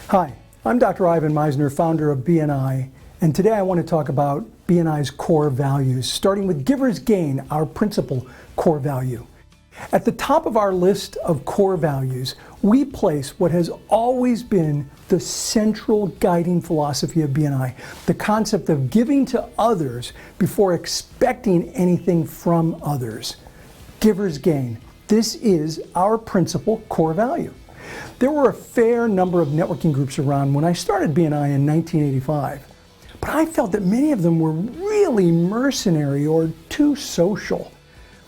Hi, I'm Dr. Ivan Meisner, founder of BNI, and today I want to talk about BNI's core values, starting with Giver's Gain, our principal core value. At the top of our list of core values, we place what has always been the central guiding philosophy of BNI, the concept of giving to others before expecting anything from others. Giver's Gain. This is our principal core value. There were a fair number of networking groups around when I started BNI in 1985, but I felt that many of them were really mercenary or too social.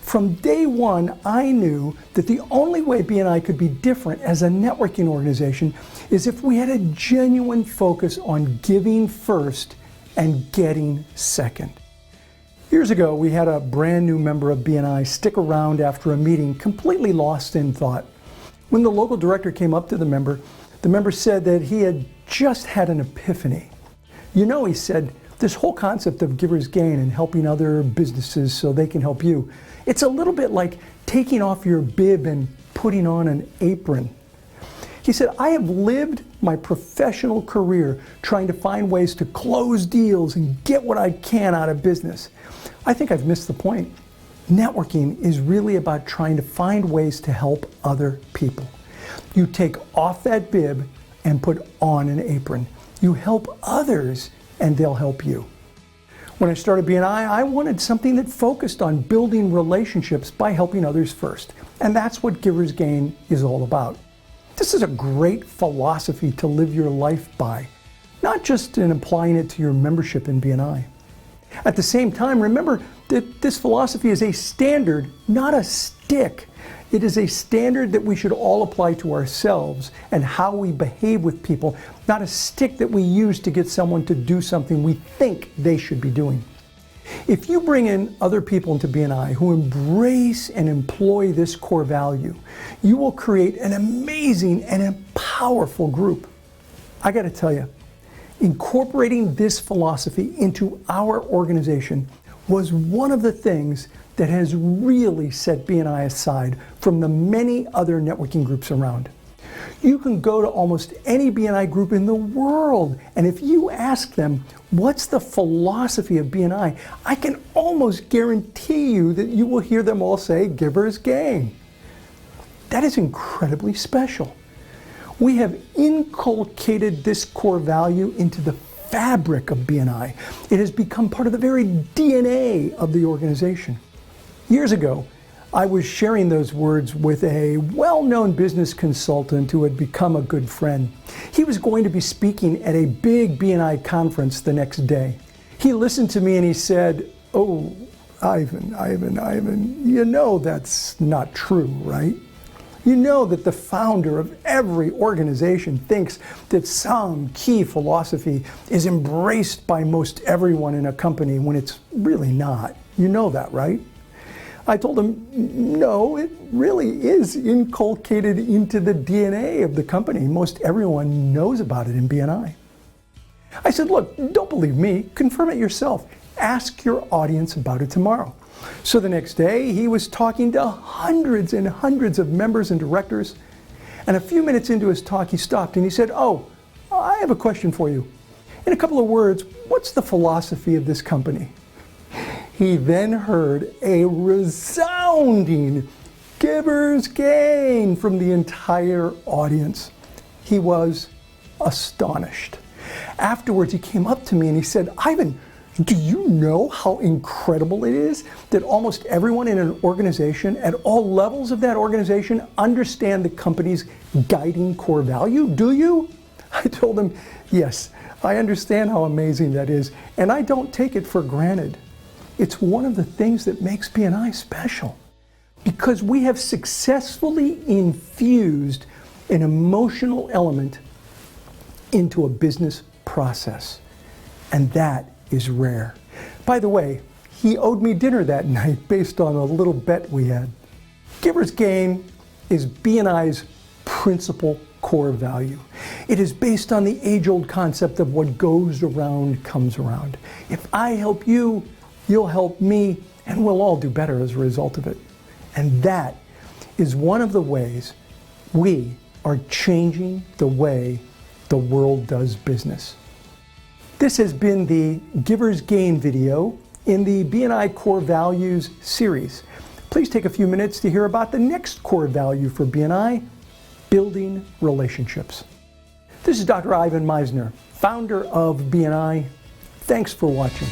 From day one, I knew that the only way BNI could be different as a networking organization is if we had a genuine focus on giving first and getting second. Years ago, we had a brand new member of BNI stick around after a meeting, completely lost in thought. When the local director came up to the member said that he had just had an epiphany. You know, he said, this whole concept of giver's gain and helping other businesses so they can help you, it's a little bit like taking off your bib and putting on an apron. He said, I have lived my professional career trying to find ways to close deals and get what I can out of business. I think I've missed the point. Networking is really about trying to find ways to help other people. You take off that bib and put on an apron. You help others and they'll help you. When I started BNI, I wanted something that focused on building relationships by helping others first. And that's what Giver's Gain is all about. This is a great philosophy to live your life by, not just in applying it to your membership in BNI. At the same time, remember that this philosophy is a standard, not a stick. It is a standard that we should all apply to ourselves and how we behave with people, not a stick that we use to get someone to do something we think they should be doing. If you bring in other people into BNI who embrace and employ this core value, you will create an amazing and a powerful group. I got to tell you, incorporating this philosophy into our organization was one of the things that has really set BNI aside from the many other networking groups around. You can go to almost any BNI group in the world, and if you ask them, what's the philosophy of BNI? I can almost guarantee you that you will hear them all say, Giver's Gain. That is incredibly special. We have inculcated this core value into the fabric of BNI. It has become part of the very DNA of the organization. Years ago, I was sharing those words with a well-known business consultant who had become a good friend. He was going to be speaking at a big BNI conference the next day. He listened to me and he said, "Oh, Ivan, you know that's not true, right? You know that the founder of every organization thinks that some key philosophy is embraced by most everyone in a company when it's really not. You know that, right?" I told him, no, it really is inculcated into the DNA of the company. Most everyone knows about it in BNI. I said, look, don't believe me, confirm it yourself. Ask your audience about it tomorrow. So the next day, he was talking to hundreds and hundreds of members and directors. And a few minutes into his talk, he stopped and he said, oh, I have a question for you. In a couple of words, what's the philosophy of this company? He then heard a resounding Giver's Gain from the entire audience. He was astonished. Afterwards, he came up to me and he said, Ivan, do you know how incredible it is that almost everyone in an organization at all levels of that organization understand the company's guiding core value? Do you? I told him, yes, I understand how amazing that is, and I don't take it for granted. It's one of the things that makes BNI special because we have successfully infused an emotional element into a business process, and that is rare. By the way, he owed me dinner that night based on a little bet we had. Giver's Gain is BNI's principal core value. It is based on the age-old concept of what goes around comes around. If I help you, you'll help me, and we'll all do better as a result of it. And that is one of the ways we are changing the way the world does business. This has been the Giver's Gain video in the BNI Core Values series. Please take a few minutes to hear about the next core value for BNI, building relationships. This is Dr. Ivan Misner, founder of BNI. Thanks for watching.